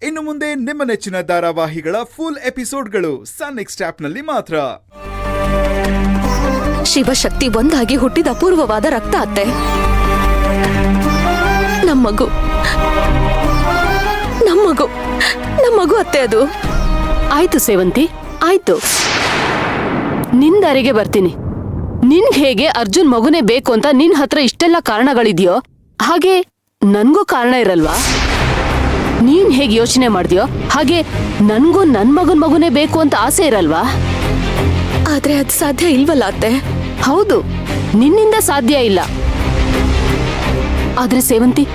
ಇನ್ನು ಮುಂದೆ ನಿಮ್ಮ ನೆಚ್ಚಿನ ಧಾರಾವಾಹಿಗಳ ಫುಲ್ ಎಪಿಸೋಡ್ಗಳು ಸನ್ ನೆಕ್ಸ್ಟ್ ಆಪ್ನಲ್ಲಿ ಮಾತ್ರ. ಶಿವಶಕ್ತಿ ಒಂದಾಗಿ ಹುಟ್ಟಿದ ಅಪೂರ್ವವಾದ ರಕ್ತ ಅತ್ತೆ. ನಮ್ಮಗು ಅತ್ತೆ. ಅದು ಆಯ್ತು ಸೇವಂತಿ, ಆಯ್ತು. ನಿನ್ ದಾರಿಗೆ ಬರ್ತೀನಿ. ನಿನ್ಗೆ ಹೇಗೆ ಅರ್ಜುನ್ ಮಗುನೇ ಬೇಕು ಅಂತ ನಿನ್ ಹತ್ರ ಇಷ್ಟೆಲ್ಲ ಕಾರಣಗಳಿದ್ಯೋ ಹಾಗೆ ನನ್ಗೂ ಕಾರಣ ಇರಲ್ವಾ? ನೀನ್ ಹೇಗೆ ಯೋಚನೆ ಮಾಡ್ದ್ಯೋ ಹಾಗೆ ನನ್ಗೂ ನನ್ ಮಗುನೇ ಬೇಕು ಅಂತ ಆಸೆ ಇರಲ್ವಾ? ಆದ್ರೆ ಅದು ಸಾಧ್ಯ ಇಲ್ವಲ್ಲ ಅತ್ತೆ. ಹೌದು, ನಿನ್ನಿಂದ ಸಾಧ್ಯ ಇಲ್ಲ. ಆದ್ರೆ ಸೇವಂತಿ,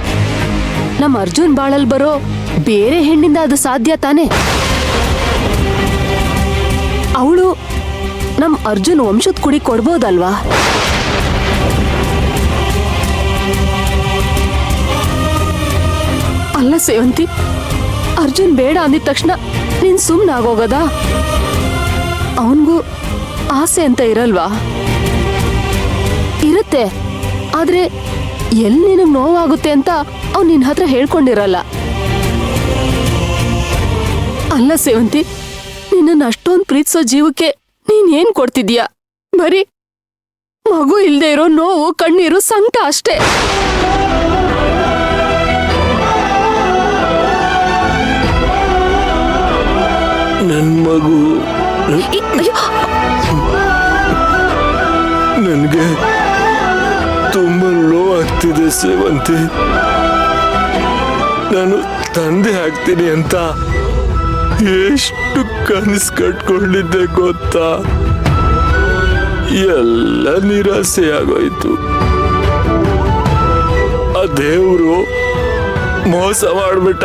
ನಮ್ ಅರ್ಜುನ್ ಬಾಳಲ್ ಬರೋ ಬೇರೆ ಹೆಣ್ಣಿಂದ ಅದು ಸಾಧ್ಯ ತಾನೆ. ಅವಳು ನಮ್ ಅರ್ಜುನ್ ವಂಶದ ಕುಡಿ ಕೊಡ್ಬೋದಲ್ವಾ? ಅಲ್ಲ ಸೇವಂತಿ, ಅರ್ಜುನ್ ಬೇಡ ಅಂದಿದ ತಕ್ಷಣ ನೀನ್ ಸುಮ್ನಾಗೋಗದ? ಅವನ್ಗೂ ಆಸೆ ಅಂತ ಇರಲ್ವಾ? ಇರುತ್ತೆ, ಆದ್ರೆ ಎಲ್ಲಿ ನಿನಗ್ ನೋವಾಗುತ್ತೆ ಅಂತ ಅವ್ನು ನಿನ್ ಹತ್ರ ಹೇಳ್ಕೊಂಡಿರಲ್ಲ. ಅಲ್ಲ ಸೇವಂತಿ, ನಿನ್ನ ಅಷ್ಟೊಂದು ಪ್ರೀತಿಸೋ ಜೀವಕ್ಕೆ ನೀನ್ ಏನ್ ಕೊಡ್ತಿದ್ಯಾ? ಬರೀ ಮಗು ಇಲ್ದೇ ಇರೋ ನೋವು, ಕಣ್ಣೀರು, ಸಂಕಟ ಅಷ್ಟೇ. ನನ್ ಮಗು ನನ್ಗೆ ತುಂಬಾ ನೋವಾಗ್ತಿದೆ ಸೇವಂತಿ. ನಾನು ತಂದೆ ಆಗ್ತೀನಿ ಅಂತ ಎಷ್ಟು ಕನಸು ಕಟ್ಕೊಂಡಿದ್ದೆ ಗೊತ್ತಾ? ಎಲ್ಲ ನಿರಾಸೆ ಆಗೋಯ್ತು. ಆ ದೇವ್ರು ಮೋಸ ಮಾಡ್ಬಿಟ್ಟ.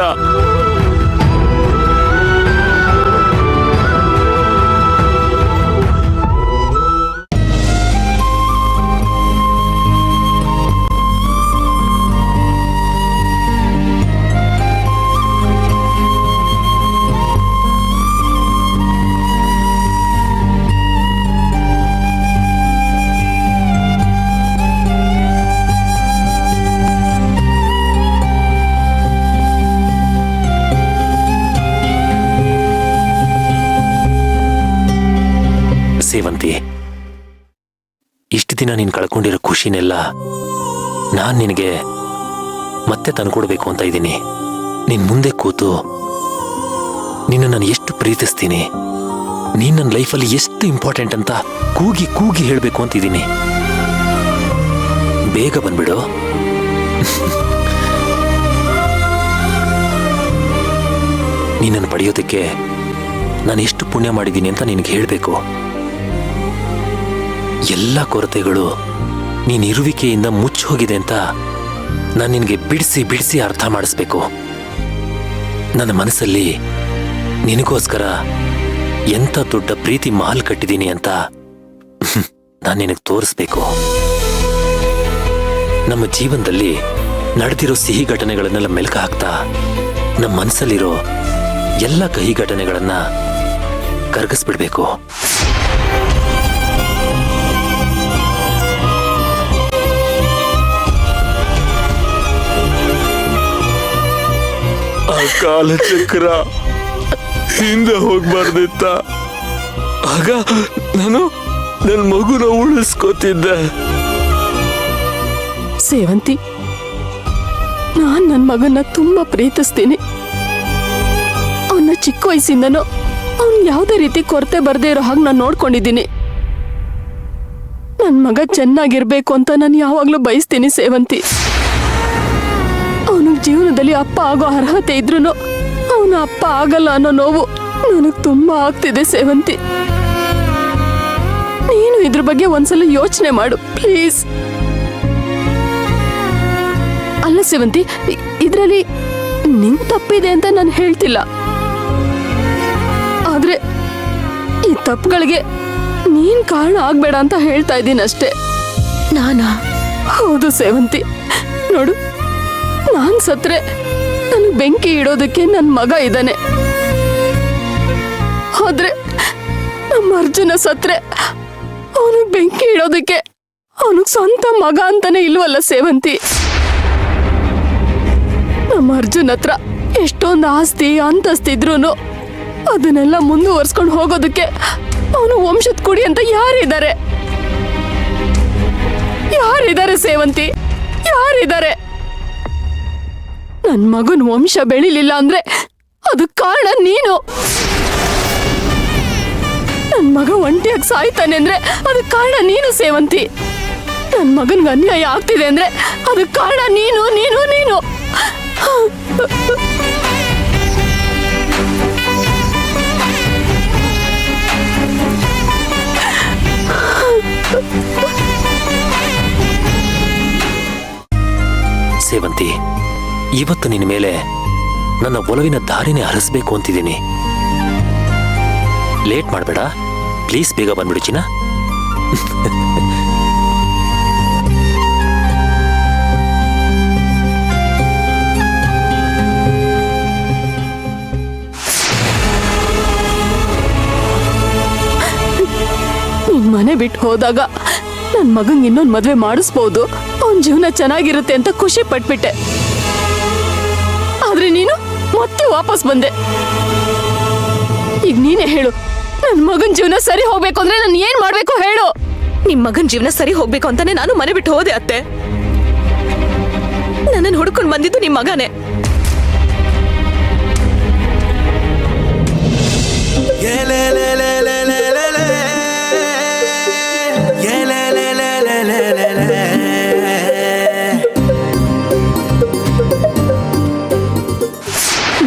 ಸೇವಂತಿ, ಇಷ್ಟು ದಿನ ನೀನು ಕಳ್ಕೊಂಡಿರೋ ಖುಷಿನೆಲ್ಲ ನಾನು ನಿನಗೆ ಮತ್ತೆ ತಂದ್ಕೊಡ್ಬೇಕು ಅಂತ ಇದ್ದೀನಿ. ನಿನ್ ಮುಂದೆ ಕೂತು ನಿನ್ನ ನಾನು ಎಷ್ಟು ಪ್ರೀತಿಸ್ತೀನಿ, ನೀನ್ ನನ್ನ ಲೈಫಲ್ಲಿ ಎಷ್ಟು ಇಂಪಾರ್ಟೆಂಟ್ ಅಂತ ಕೂಗಿ ಕೂಗಿ ಹೇಳಬೇಕು ಅಂತಿದ್ದೀನಿ. ಬೇಗ ಬಂದ್ಬಿಡು. ನೀನನ್ನು ಪಡೆಯೋದಕ್ಕೆ ನಾನು ಎಷ್ಟು ಪುಣ್ಯ ಮಾಡಿದ್ದೀನಿ ಅಂತ ನಿನಗೆ ಹೇಳಬೇಕು. ಎಲ್ಲ ಕೊರತೆಗಳು ನೀನ್ ಇರುವಿಕೆಯಿಂದ ಮುಚ್ಚೋಗಿದೆ ಅಂತ ನಾನು ನಿನಗೆ ಬಿಡಿಸಿ ಬಿಡಿಸಿ ಅರ್ಥ ಮಾಡಿಸ್ಬೇಕು. ನನ್ನ ಮನಸ್ಸಲ್ಲಿ ನಿನಗೋಸ್ಕರ ಎಂಥ ದೊಡ್ಡ ಪ್ರೀತಿ ಮಹಲ್ ಕಟ್ಟಿದ್ದೀನಿ ಅಂತ ನಾನು ನಿನಗೆ ತೋರಿಸ್ಬೇಕು. ನಮ್ಮ ಜೀವನದಲ್ಲಿ ನಡೆದಿರೋ ಸಿಹಿ ಘಟನೆಗಳನ್ನೆಲ್ಲ ಮೆಲುಕು ಹಾಕ್ತಾ ನಮ್ಮ ಮನಸ್ಸಲ್ಲಿರೋ ಎಲ್ಲ ಕಹಿ ಘಟನೆಗಳನ್ನ ಕರಗಿಸ್ಬಿಡ್ಬೇಕು. ಆ ಕಾಲಚಕ್ರ ಹಿಂದೆ ಹೋಗ್ಬಾರ್ದಿತ್ತ? ಆಗ ನಾನು ನನ್ನ ಮಗುನ ಉಳಿಸ್ಕೋತಿದ್ದೆ. ಸೇವಂತಿ, ನಾನ್ ನನ್ನ ಮಗನ್ನ ತುಂಬಾ ಪ್ರೀತಿಸ್ತೀನಿ. ಅವನ್ನ ಚಿಕ್ಕ ವಯಸ್ಸಿಂದನೂ ಅವ್ನ್ ಯಾವುದೇ ರೀತಿ ಕೊರತೆ ಬರ್ದೇ ಇರೋ ಹಾಗೆ ನಾನು ನೋಡ್ಕೊಂಡಿದ್ದೀನಿ. ನನ್ನ ಮಗ ಚೆನ್ನಾಗಿರ್ಬೇಕು ಅಂತ ನಾನು ಯಾವಾಗ್ಲೂ ಬಯಸ್ತೀನಿ ಸೇವಂತಿ. ಅವನಿಗೆ ಜೀವನದಲ್ಲಿ ಅಪ್ಪ ಆಗೋ ಅರ್ಹತೆ ಇದ್ರೂ ಅವನ ಅಪ್ಪ ಆಗಲ್ಲ ಅನ್ನೋ ನೋವು ನನಗೆ ತುಂಬಾ ಆಗ್ತಿದೆ ಸೇವಂತಿ. ನೀನು ಇದ್ರ ಬಗ್ಗೆ ಒಂದ್ಸಲ ಯೋಚನೆ ಮಾಡು ಪ್ಲೀಸ್. ಅಲ್ಲ ಸೇವಂತಿ, ಇದ್ರಲ್ಲಿ ನಿನ್ ತಪ್ಪಿದೆ ಅಂತ ನಾನು ಹೇಳ್ತಿಲ್ಲ. ಆದ್ರೆ ಈ ತಪ್ಪುಗಳಿಗೆ ನೀನ್ ಕಾರಣ ಆಗ್ಬೇಡ ಅಂತ ಹೇಳ್ತಾ ಇದ್ದೀನಿ ಅಷ್ಟೇ. ನಾನಾ? ಹೌದು ಸೇವಂತಿ. ನೋಡು, ನಾನ್ ಸತ್ರೆ ನನ್ಗೆ ಬೆಂಕಿ ಇಡೋದಕ್ಕೆ ನನ್ ಮಗ ಇದ್ದಾನೆ. ಆದ್ರೆ ನಮ್ಮ ಅರ್ಜುನ ಸತ್ರೆ ಅವನಿಗೆ ಬೆಂಕಿ ಇಡೋದಕ್ಕೆ ಅವನಿಗೆ ಸ್ವಂತ ಮಗ ಅಂತಾನೆ ಇಲ್ವಲ್ಲ ಸೇವಂತಿ. ನಮ್ಮ ಅರ್ಜುನ್ ಹತ್ರ ಎಷ್ಟೊಂದು ಆಸ್ತಿ ಅಂತಸ್ತಿದ್ರೂ ಅದನ್ನೆಲ್ಲ ಮುಂದುವರ್ಸ್ಕೊಂಡು ಹೋಗೋದಕ್ಕೆ ಅವನು ವಂಶದ ಕುಡಿ ಅಂತ ಯಾರಿದ್ದಾರೆ? ಯಾರಿದ್ದಾರೆ ಸೇವಂತಿ? ಯಾರಿದ್ದಾರೆ? ನನ್ ಮಗನ್ ವಂಶ ಬೆಳಿಲಿಲ್ಲ ಅಂದ್ರೆ ಅದಕ್ ಕಾರಣ ನೀನು. ನನ್ ಮಗ ಒಂಟಿಯಾಗಿ ಸಾಯ್ತಾನೆ ಅಂದ್ರೆ ಅದಕ್ ಕಾರಣ ನೀನು ಸೇವಂತಿ. ನನ್ ಮಗನ್ಗೆ ಅನ್ಯಾಯ ಆಗ್ತಿದೆ ಅಂದ್ರೆ ಅದಕ್ ಕಾರಣ ನೀನು ನೀನು ನೀನು. ಸೇವಂತಿ, ಇವತ್ತು ನಿನ್ನ ಮೇಲೆ ನನ್ನ ಒಲವಿನ ದಾರಿನೇ ಹರಿಸ್ಬೇಕು ಅಂತಿದ್ದೀನಿ. ಲೇಟ್ ಮಾಡಬೇಡ ಪ್ಲೀಸ್, ಬೇಗ ಬಂದ್ಬಿಡು ಚಿನ್ನ. ನಿನ್ ಮನೆ ಬಿಟ್ಟು ಹೋದಾಗ ನನ್ ಮಗಂಗ್ ಇನ್ನೊಂದ್ ಮದ್ವೆ ಮಾಡಿಸ್ಬೋದು, ಅವನ್ ಜೀವನ ಚೆನ್ನಾಗಿರುತ್ತೆ ಅಂತ ಖುಷಿ ಪಟ್ಬಿಟ್ಟೆ. ಆದ್ರೆ ನೀನು ಮತ್ತೆ ವಾಪಸ್ ಬಂದೆ. ಈಗ ನೀನೇ ಹೇಳು, ನನ್ ಮಗನ್ ಜೀವನ ಸರಿ ಹೋಗ್ಬೇಕು ಅಂದ್ರೆ ನಾನು ಏನ್ ಮಾಡ್ಬೇಕು ಹೇಳು. ನಿಮ್ ಮಗನ್ ಜೀವನ ಸರಿ ಹೋಗ್ಬೇಕು ಅಂತಾನೆ ನಾನು ಮನೆ ಬಿಟ್ಟು ಹೋದೆ ಅತ್ತೆ. ನನ್ನನ್ನು ಹುಡ್ಕೊಂಡು ಬಂದಿದ್ದು ನಿಮ್ ಮಗನೇ.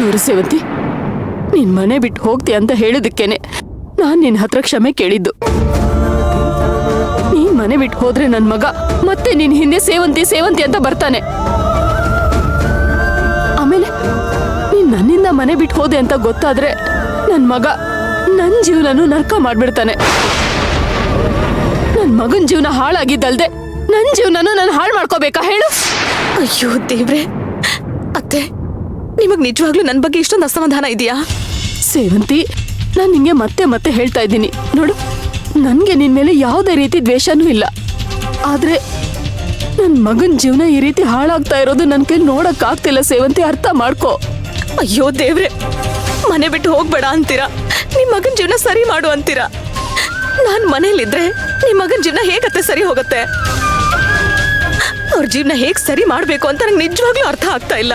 ನೋಡು ಸೇವಂತಿ, ನೀನ್ ಮನೆ ಬಿಟ್ಟು ಹೋಗ್ತೀಯ ಅಂತ ಹೇಳಿದಕ್ಕೇನೆ ನಾನ್ ನಿನ್ ಹತ್ರ ಕ್ಷಮೆ ಕೇಳಿದ್ದು. ನೀನ್ ಮನೆ ಬಿಟ್ಟು ಹೋದ್ರೆ ನನ್ ಮಗ ಮತ್ತೆ ನಿನ್ ಹಿಂದೆ ಸೇವಂತಿ ಸೇವಂತಿ ಅಂತ ಬರ್ತಾನೆ. ಆಮೇಲೆ ನೀನ್ ನನ್ನಿಂದ ಮನೆ ಬಿಟ್ಟು ಹೋದೆ ಅಂತ ಗೊತ್ತಾದ್ರೆ ನನ್ ಮಗ ನನ್ ಜೀವನನು ನರ್ಕ ಮಾಡ್ಬಿಡ್ತಾನೆ. ನನ್ ಮಗನ್ ಜೀವನ ಹಾಳಾಗಿದ್ದಲ್ದೆ ನನ್ ಜೀವನನು ನಾನು ಹಾಳು ಮಾಡ್ಕೋಬೇಕಾ ಹೇಳು? ಅಯ್ಯೋ ದೇವ್ರೆ, ಅತ್ತೆ ನಿಮಗ್ ನಿಜವಾಗ್ಲೂ ನನ್ ಬಗ್ಗೆ ಇಷ್ಟೊಂದು ಅಸಮಾಧಾನ ಇದೆಯಾ? ಸೇವಂತಿ, ನಾನು ನಿಂಗೆ ಮತ್ತೆ ಮತ್ತೆ ಹೇಳ್ತಾ ಇದ್ದೀನಿ ನೋಡು, ನನ್ಗೆ ನಿನ್ ಮೇಲೆ ಯಾವುದೇ ರೀತಿ ದ್ವೇಷನೂ ಇಲ್ಲ. ಆದ್ರೆ ನನ್ ಮಗನ್ ಜೀವನ ಈ ರೀತಿ ಹಾಳಾಗ್ತಾ ಇರೋದು ನನ್ ಕೈ ನೋಡಕ್ ಆಗ್ತಿಲ್ಲ ಸೇವಂತಿ, ಅರ್ಥ ಮಾಡ್ಕೋ. ಅಯ್ಯೋ ದೇವ್ರೆ, ಮನೆ ಬಿಟ್ಟು ಹೋಗ್ಬೇಡ ಅಂತೀರಾ, ನಿಮ್ ಮಗನ್ ಜೀವನ ಸರಿ ಮಾಡು ಅಂತೀರಾ. ನಾನ್ ಮನೇಲಿದ್ರೆ ನಿಮ್ ಮಗನ್ ಜೀವನ ಹೇಗತ್ತೆ ಸರಿ ಹೋಗತ್ತೆ? ಅವ್ರ ಜೀವನ ಹೇಗ್ ಸರಿ ಮಾಡ್ಬೇಕು ಅಂತ ನಂಗೆ ನಿಜವಾಗ್ಲೂ ಅರ್ಥ ಆಗ್ತಾ ಇಲ್ಲ.